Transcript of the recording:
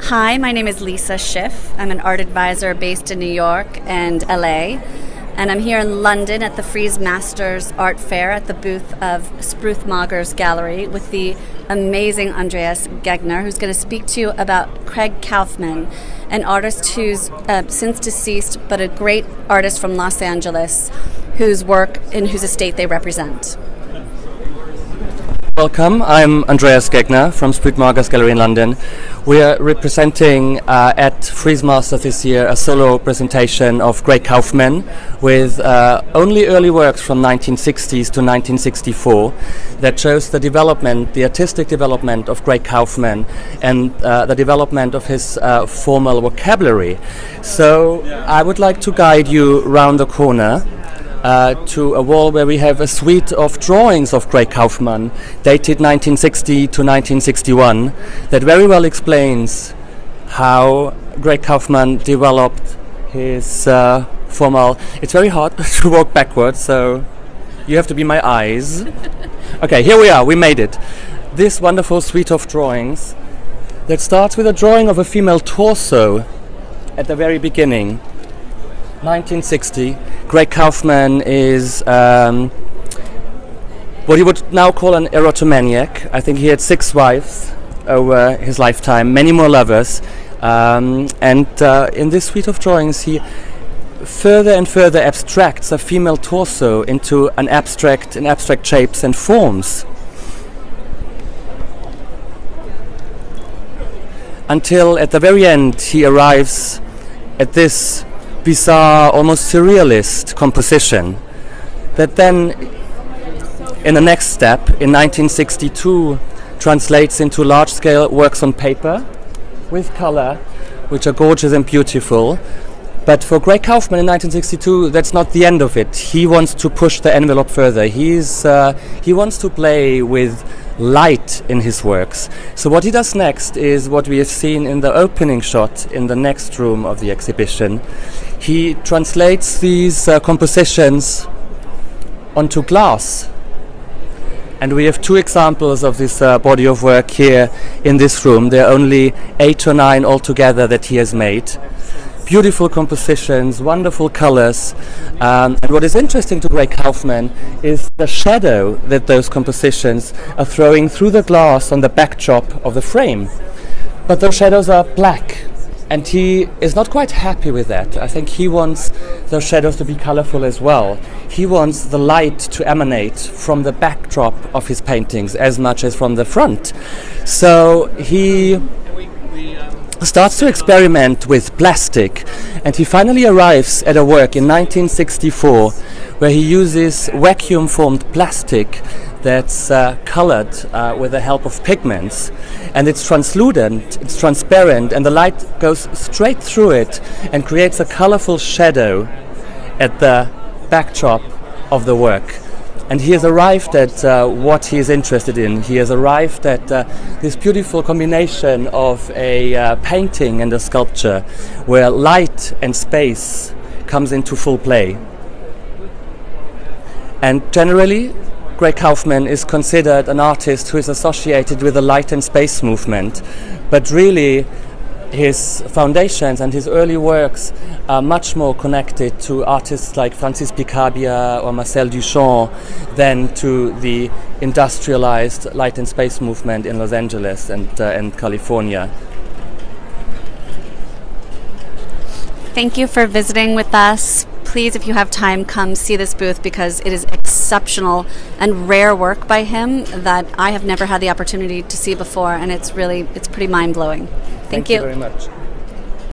Hi, my name is Lisa Schiff. I'm an art advisor based in New York and LA. And I'm here in London at the Frieze Masters art fair at the booth of Spruth Magers gallery with the amazing Andreas Gegner, who's going to speak to you about Craig Kaufman, an artist who's since deceased, but a great artist from Los Angeles, whose work and whose estate they represent. Welcome, I'm Andreas Gegner from Spruth Magers Gallery in London. We are representing at Frieze Masters this year a solo presentation of Craig Kaufman with only early works from 1960s to 1964 that shows the development, the artistic development of Craig Kaufman and the development of his formal vocabulary. So I would like to guide you round the corner to a wall where we have a suite of drawings of Craig Kaufman dated 1960 to 1961 that very well explains how Craig Kaufman developed his formal... It's very hard to walk backwards, so you have to be my eyes. Okay, here we are, we made it. This wonderful suite of drawings that starts with a drawing of a female torso at the very beginning. 1960. Craig Kaufman is what he would now call an erotomaniac. I think he had 6 wives over his lifetime, many more lovers. And in this suite of drawings, he further and further abstracts a female torso into an abstract shapes and forms. Until at the very end, he arrives at this bizarre, almost surrealist composition that then, in the next step, in 1962, translates into large-scale works on paper with color, which are gorgeous and beautiful. But for Craig Kaufman in 1962, that's not the end of it. He wants to push the envelope further. He wants to play with light in his works. So what he does next is what we have seen in the opening shot in the next room of the exhibition. He translates these compositions onto glass. And we have 2 examples of this body of work here in this room. There are only 8 or 9 altogether that he has made. Beautiful compositions, wonderful colors, and what is interesting to Craig Kaufman is the shadow that those compositions are throwing through the glass on the backdrop of the frame. But those shadows are black, and he is not quite happy with that. I think he wants those shadows to be colorful as well. He wants the light to emanate from the backdrop of his paintings as much as from the front. So he starts to experiment with plastic, and he finally arrives at a work in 1964 where he uses vacuum-formed plastic that's colored with the help of pigments, and it's translucent, it's transparent, and the light goes straight through it and creates a colorful shadow at the backdrop of the work. And he has arrived at what he is interested in. He has arrived at this beautiful combination of a painting and a sculpture where light and space comes into full play. And generally, Craig Kaufman is considered an artist who is associated with the light and space movement, but really his foundations and his early works are much more connected to artists like Francis Picabia or Marcel Duchamp than to the industrialized light and space movement in Los Angeles and California. Thank you for visiting with us. Please, if you have time, come see this booth because it is exceptional and rare work by him that I have never had the opportunity to see before, and it's pretty mind-blowing. Thank you very much.